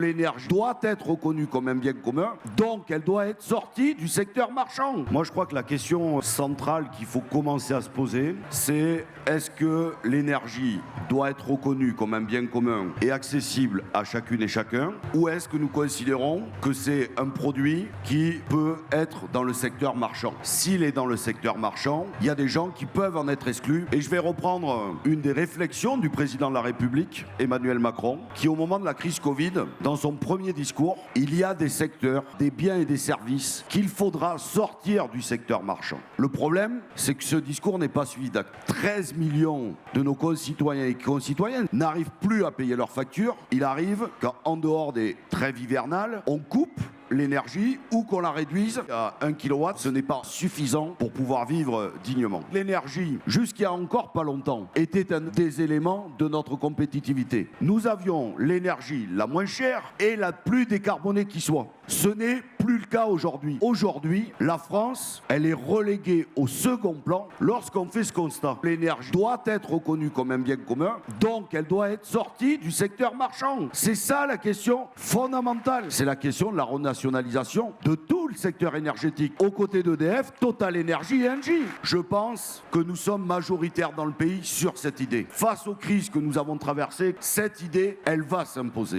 L'énergie doit être reconnue comme un bien commun, donc elle doit être sortie du secteur marchand. Moi je crois que la question centrale qu'il faut commencer à se poser, c'est est-ce que l'énergie doit être reconnue comme un bien commun et accessible à chacune et chacun, ou est-ce que nous considérons que c'est un produit qui peut être dans le secteur marchand? S'il est dans le secteur marchand, il y a des gens qui peuvent en être exclus, et je vais reprendre une des réflexions du président de la République, Emmanuel Macron, qui au moment de la crise Covid, dans son premier discours, il y a des secteurs, des biens et des services qu'il faudra sortir du secteur marchand. Le problème, c'est que ce discours n'est pas suivi d'actes. 13 millions de nos concitoyens et concitoyennes n'arrivent plus à payer leurs factures. Il arrive qu'en dehors des trêves hivernales, on coupe l'énergie ou qu'on la réduise à 1 kW, ce n'est pas suffisant pour pouvoir vivre dignement. L'énergie, jusqu'il y a encore pas longtemps, était un des éléments de notre compétitivité. Nous avions l'énergie la moins chère et la plus décarbonée qui soit. Ce n'est plus le cas aujourd'hui. Aujourd'hui, la France, elle est reléguée au second plan lorsqu'on fait ce constat. L'énergie doit être reconnue comme un bien commun, donc elle doit être sortie du secteur marchand. C'est ça la question fondamentale. C'est la question de la renationalisation de tout le secteur énergétique, aux côtés d'EDF, Total Energy et Engie. Je pense que nous sommes majoritaires dans le pays sur cette idée. Face aux crises que nous avons traversées, cette idée, elle va s'imposer.